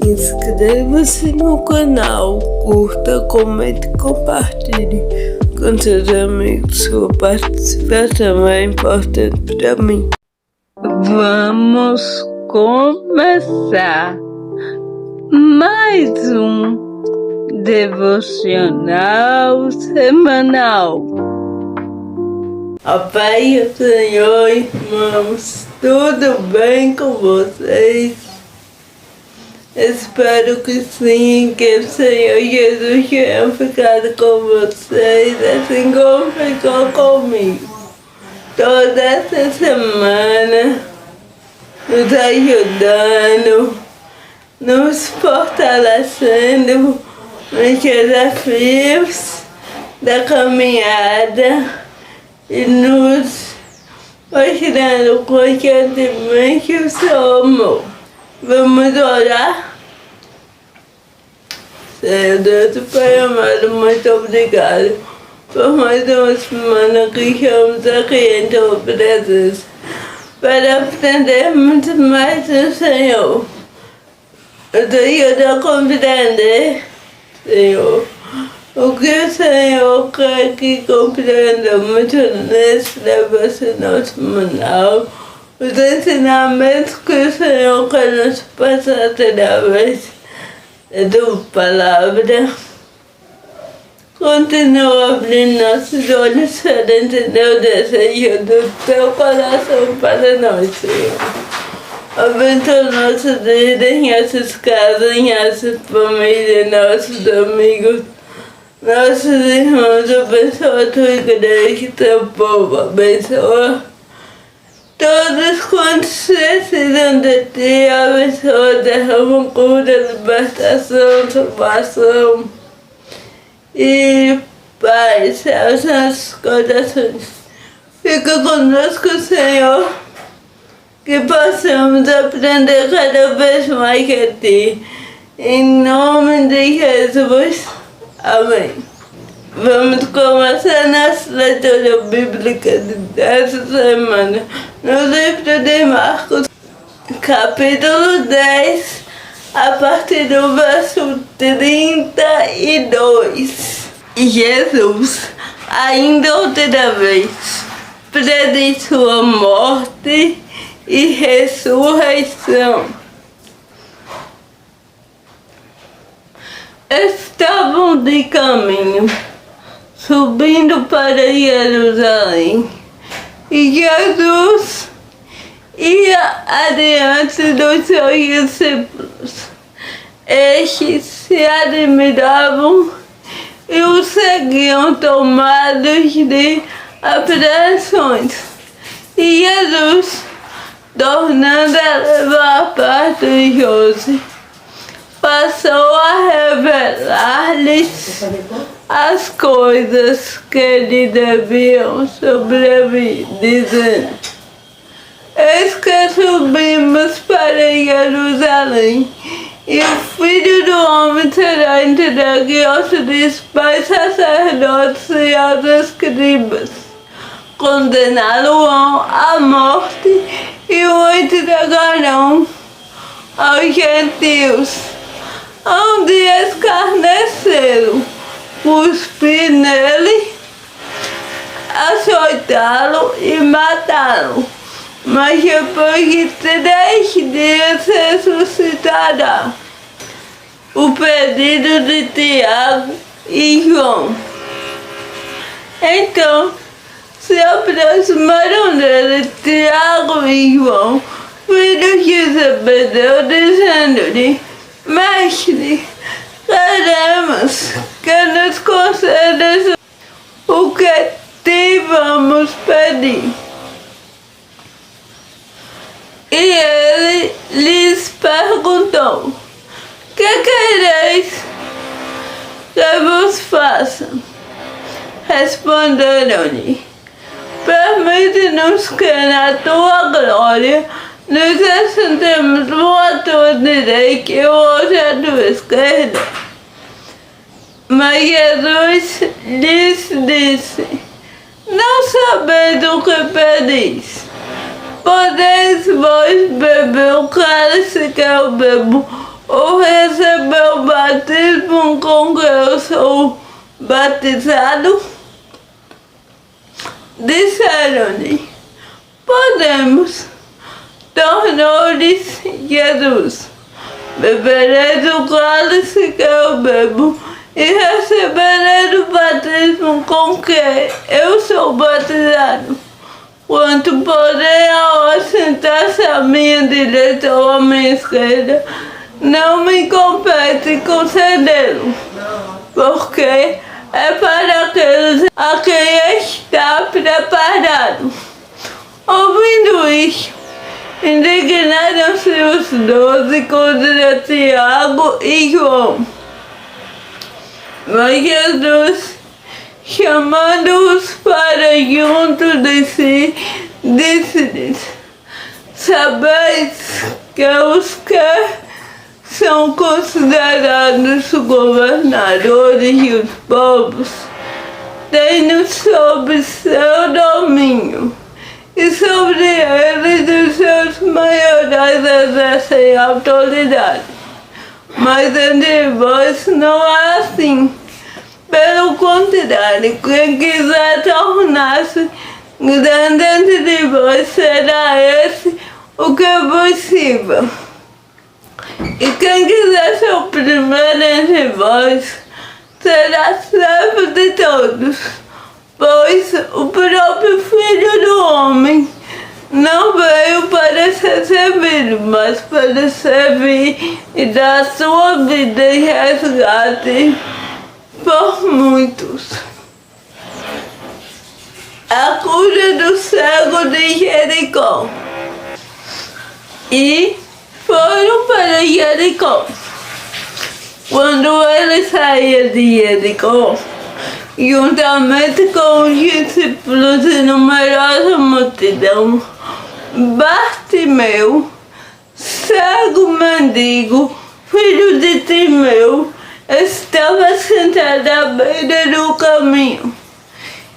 Inscreva-se no canal, curta, comente e compartilhe com seus amigos. Sua participação é importante para mim. Vamos começar mais um devocional semanal. A paz do Senhor, irmãos, tudo bem com vocês? Espero que sim, que o Senhor Jesus tenha ficado com vocês, assim como ficou comigo. Toda essa semana, nos ajudando, nos fortalecendo nos desafios da caminhada e nos mostrando constantemente o seu amor. Vamos orar? Senhor Deus, Pai amado, muito obrigado por mais uma semana que estamos aqui em tua presença para aprendermos mais do Senhor. Eu te ajudo a compreender, Senhor, o que o Senhor quer que compreendamos nesse devocional semanal, os ensinamentos que o Senhor quer nos passar através da tua palavra. Continua abrindo nossos olhos para entender o desejo do teu coração para nós, Senhor. Abençoa nossas vidas, nossas casas, nossas famílias, nossos amigos, nossos irmãos. Abençoa a tua igreja, teu povo. Abençoa todos quantos precisam de ti. Abençoa, derrama cura, libertação, salvação e paz aos nossos corações. Fica conosco, Senhor, que possamos aprender cada vez mais de ti. Em nome de Jesus. Amém. Vamos começar nossa leitura bíblica dessa semana no livro de Marcos, capítulo 10, a partir do verso 32. Jesus, ainda outra vez, prediz sua morte e ressurreição. Estavam de caminho, subindo para Jerusalém, e Jesus ia adiante dos seus discípulos. Estes se admiravam e o seguiam tomados de apreensões. E Jesus, tornando a levar perto de José, passou a revelar-lhes as coisas que lhe deviam sobrevir, dizendo: eis que subimos para Jerusalém, e o Filho do Homem será entregue aos principais sacerdotes e aos escribas. Condená-lo-ão à morte e o entregarão aos gentios, onde escarnecê-lo, cuspir nele, açoitá-lo e matá-lo. Mas depois de 3 dias ressuscitará. O pedido de Tiago e João. Então se aproximaram dele Tiago e João, filhos de Zebedeu, dizendo-lhe: Mestre, queremos que nos concedas o que te vamos pedir. E ele lhes perguntou: que quereis que vos faça? Responderam-lhe: permite-nos que na tua glória nos assentemos um à tua direita e outro à tua esquerda. Mas Jesus lhes disse: não sabeis o que pedis. Podeis vós beber o cálice que eu bebo, ou batismo com que eu sou batizado, disseram-lhe: podemos. Tornou-lhes Jesus: bebereis o cálice que eu bebo e recebereis o batismo com que eu sou batizado. Quanto porém ao assentar-se à minha direita ou à minha esquerda, não me compete concedê-lo, porque é para aqueles a quem está preparado. Ouvindo isto, indignaram-se os 12 contra Tiago e João. Mas Jesus, chamando-os para junto de si, disse-lhes: sabeis que os que são considerados governadores e os povos têm sob seu domínio, e sobre eles os seus maiorais exercem autoridade. Mas entre vós não é assim. Pelo contrário, quem quiser tornar-se grande entre vós, será esse o que vos sirva. E quem quiser ser o primeiro entre vós, será servo de todos. Pois o próprio Filho do Homem não veio para ser servido, mas para servir e dar sua vida em resgate por muitos. A cura do cego de Jericó. E foram para Jericó. Quando ele saía de Jericó, juntamente com os discípulos e numerosa multidão, Bartimeu, cego mendigo, filho de Timeu, estava sentado à beira do caminho.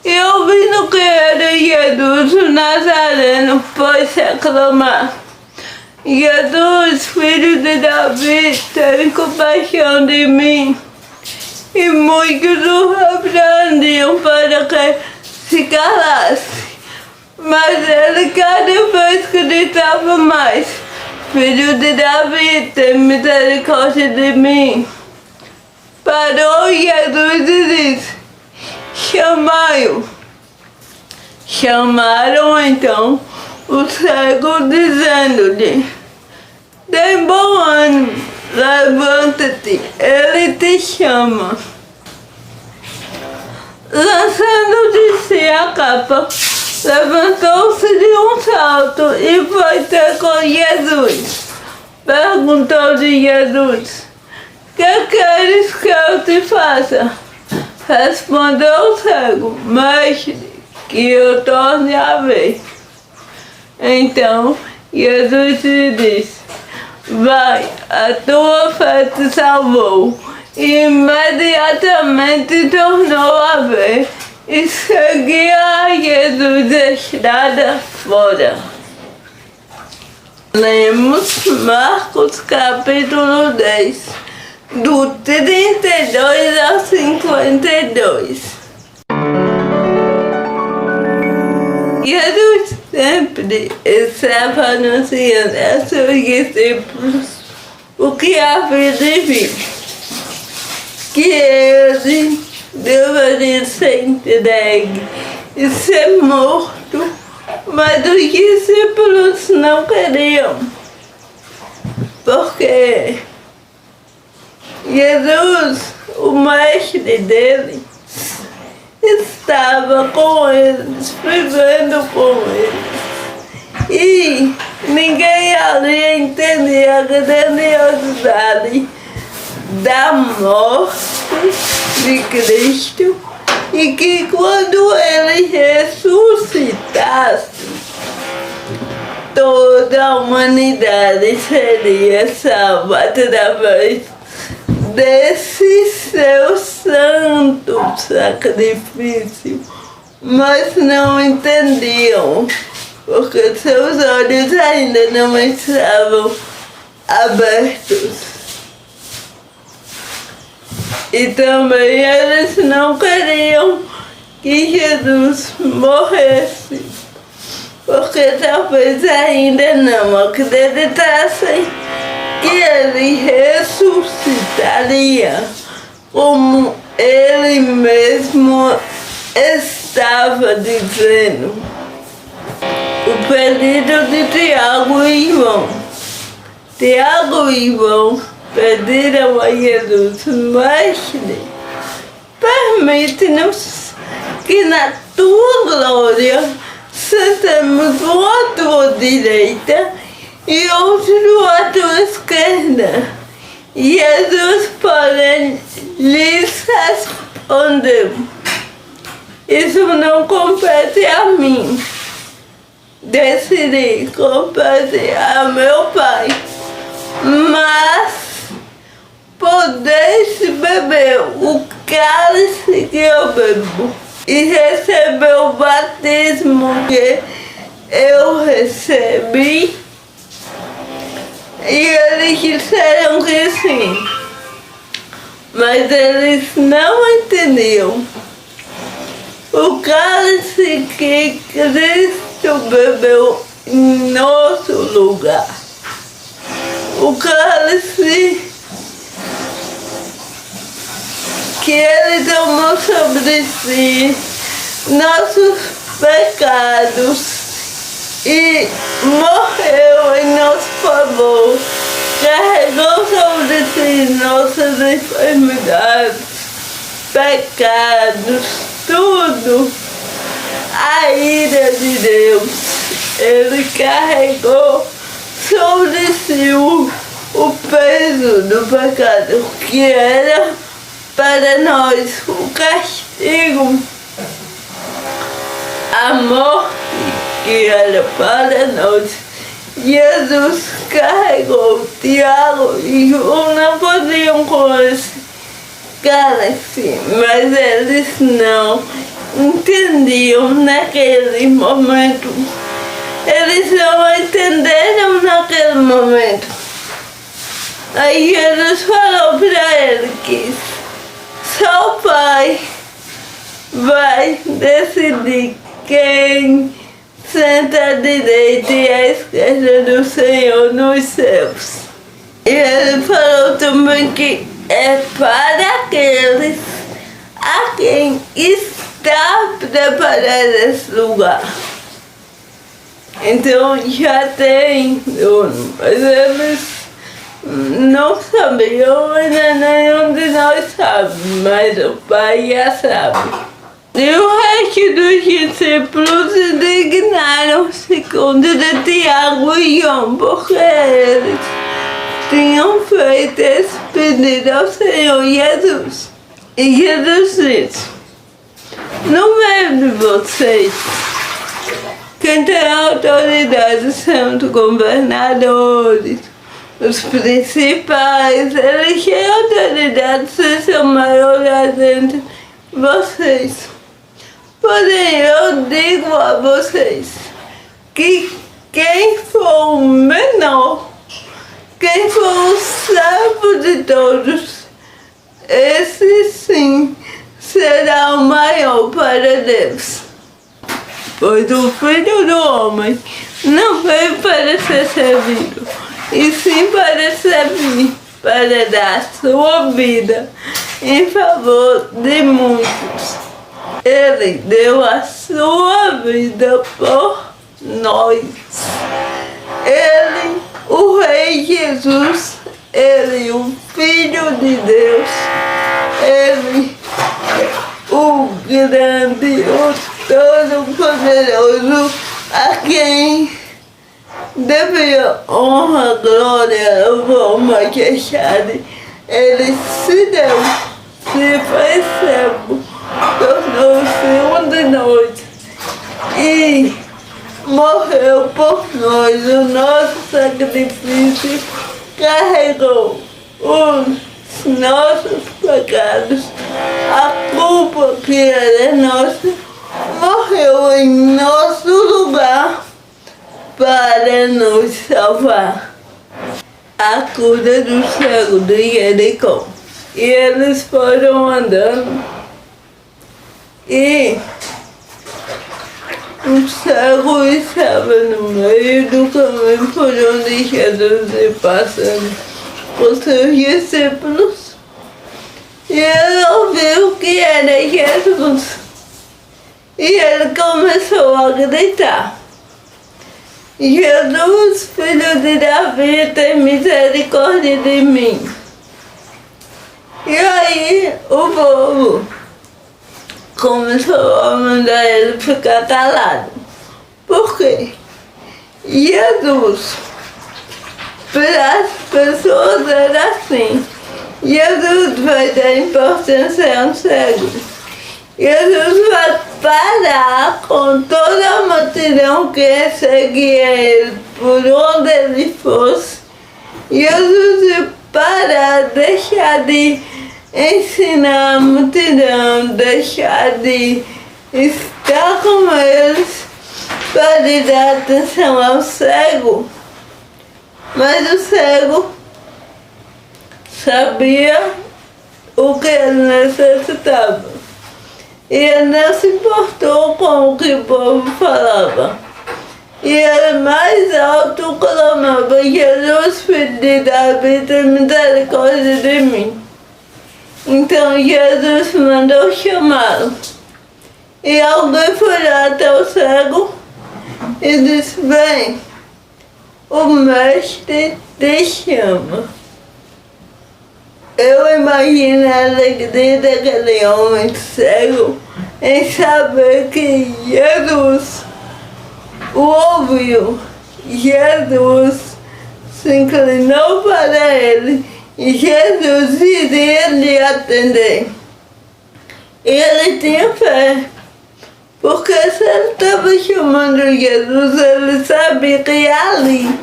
E ouvindo que era Jesus o Nazareno, foi-se a clamar: Jesus, filho de Davi, tem compaixão de mim. E muitos o repreendiam para que se calasse. Mas ele cada vez gritava mais: Filho de Davi, tem misericórdia de mim. Parou Jesus e disse: chamai-o. Chamaram então o cego, dizendo-lhe: tem bom ânimo, levanta-te, ele te chama. Lançando de si a capa, levantou-se de um salto e foi ter com Jesus. Perguntou-lhe Jesus: que queres que eu te faça? Respondeu o cego: mestre, que eu torne a ver. Então Jesus lhe disse: vai, a tua fé te salvou. E imediatamente tornou a ver e seguia a Jesus estrada fora. Lemos Marcos capítulo 10, do 32 ao 52. Jesus sempre estava anunciando a seus discípulos o que havia de vir, que ele deveria ser entregue e ser morto, mas os discípulos não queriam, porque Jesus, o mestre dele, estava com eles, vivendo com eles. E ninguém ali entendia a grandiosidade da morte de Cristo, e que quando ele ressuscitasse, toda a humanidade seria salva através desse seu santo sacrifício. Mas não entendiam, porque seus olhos ainda não estavam abertos. E também eles não queriam que Jesus morresse, porque talvez ainda não acreditassem que ele ressuscitaria, como ele mesmo estava dizendo. O pedido de Tiago e João. Tiago e João pediram a Jesus: Mestre, permite-nos que na tua glória sentemos um à tua direita e outro à tua esquerda. E Jesus, porém, lhes respondeu: isso não compete a mim. Decidi compete a meu Pai. Mas podeis beber o cálice que eu bebo e receber o batismo que eu recebi. E eles disseram que sim, mas eles não entendiam. O cálice que Cristo bebeu em nosso lugar. O cálice que ele tomou sobre si nossos pecados e morreu em nosso favor, carregou sobre si nossas enfermidades, pecados, tudo. A ira de Deus, ele carregou sobre si o peso do pecado, que era para nós o castigo, a morte que era para nós. Jesus carregou. Tiago e João não podiam com esse cálice, mas eles não entendiam naquele momento. Eles não entenderam naquele momento. Aí Jesus falou para ele que só o Pai vai decidir quem senta à direita e à esquerda do Senhor nos céus. E ele falou também que é para aqueles a quem está preparado esse lugar. Então já tem dono, mas eles não sabiam ainda, nenhum de nós sabe, mas o Pai já sabe. E o resto dos discípulos indignaram-se contra Tiago e João, porque eles tinham feito esse pedido ao Senhor Jesus. E Jesus disse: no meio de vocês, quem tem autoridade são os governadores, os principais, eles têm autoridade, vocês são maiores entre vocês. Porém, eu digo a vocês que quem for o menor, quem for o servo de todos, esse sim será o maior para Deus. Pois o Filho do Homem não veio para ser servido, e sim para servir, para dar sua vida em favor de muitos. Ele deu a sua vida por nós. Ele, o Rei Jesus, ele, o Filho de Deus, ele, o grande, o todo-poderoso, a quem devia honra, glória, louvor, majestade. Ele se deu, se fez servo, tornou-se um de nós e morreu por nós. O nosso sacrifício carregou os nossos pecados, a culpa que era nossa, morreu em nosso lugar para nos salvar. A cura do cego de Jericó. E eles foram andando e um cego estava no meio do caminho por onde Jesus ia passando com seus discípulos. E ele ouviu que era Jesus. E ele começou a gritar: Jesus, filho de Davi, tem misericórdia de mim. E aí o povo começou a mandar ele ficar calado. Por quê? Jesus, para as pessoas era assim. Jesus vai dar importância a um cego. Jesus vai parar com toda a multidão que seguia ele por onde ele fosse. Jesus vai parar, deixar de ensinar a multidão, deixar de estar com eles para dar atenção ao cego. Mas o cego sabia o que ele necessitava. E ele não se importou com o que o povo falava. E ele mais alto clamava: Jesus, filho de Davi, tem misericórdia de mim. Então Jesus mandou chamá-lo. E alguém foi lá até o cego e disse: vem, o mestre te chama. Eu imagino a alegria daquele homem cego em saber que Jesus o ouviu. Jesus se inclinou para ele e Jesus iria lhe atender. Ele tinha fé, porque se ele estava chamando Jesus, ele sabia que ali,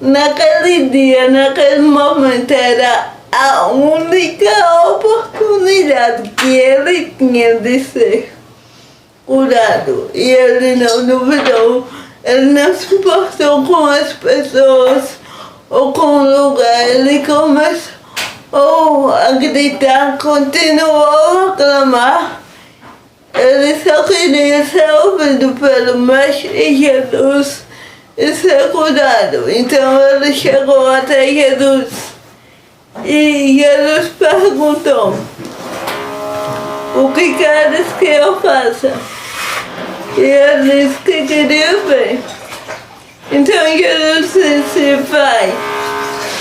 naquele dia, naquele momento, era a única oportunidade que ele tinha de ser curado. E ele não duvidou, ele não se importou com as pessoas ou com o lugar. Ele começou a gritar, continuou a clamar. Ele só queria ser ouvido pelo Mestre Jesus e ser curado. Então ele chegou até Jesus. E Jesus perguntou: o que queres que eu faça? E ele disse que queria ver. Então Jesus disse: vai,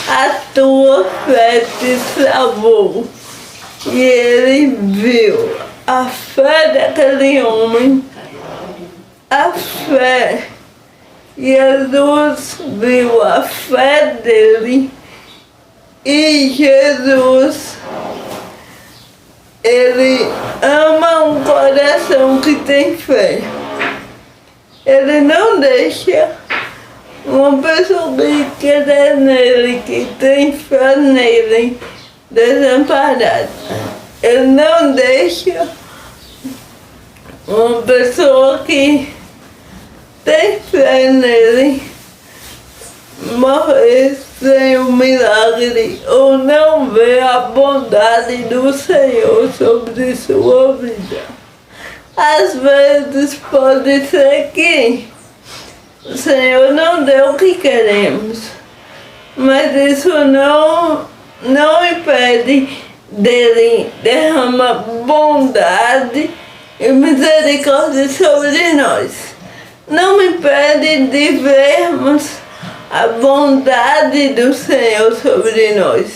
a tua fé te salvou. E ele viu a fé daquele homem, a fé. Jesus viu a fé dele. E Jesus, ele ama um coração que tem fé. Ele não deixa uma pessoa que quer nele, que tem fé nele, desamparada. Ele não deixa uma pessoa que tem fé nele morrer sem o milagre ou não ver a bondade do Senhor sobre sua vida. Às vezes pode ser que o Senhor não deu o que queremos, mas isso não impede dele derramar bondade e misericórdia sobre nós. Não impede de vermos a bondade do Senhor sobre nós.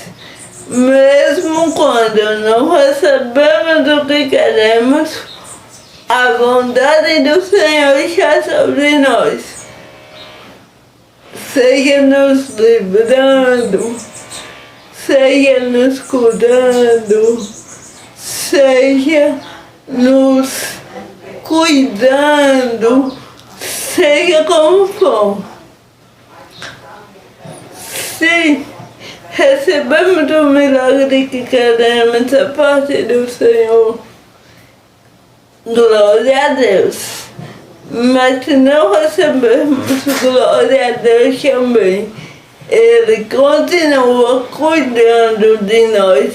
Mesmo quando não recebemos o que queremos, a bondade do Senhor está sobre nós. Seja nos livrando, seja nos curando, seja nos cuidando, seja como for. Se recebemos o milagre que queremos da parte do Senhor, glória a Deus. Mas se não recebemos glória a Deus também, Ele continua cuidando de nós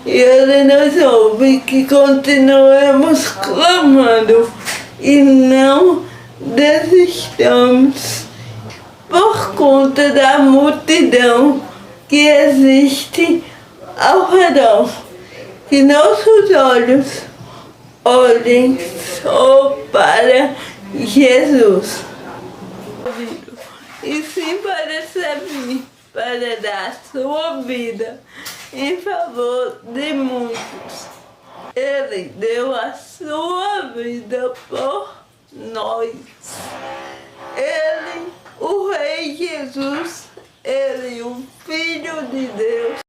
e Ele nos ouve que continuemos clamando e não desistamos por conta da multidão que existe ao redor. Que nossos olhos olhem só para Jesus. E sim para servir, para dar sua vida em favor de muitos. Ele deu a sua vida por nós. Ele, o Rei Jesus, Ele, o Filho de Deus.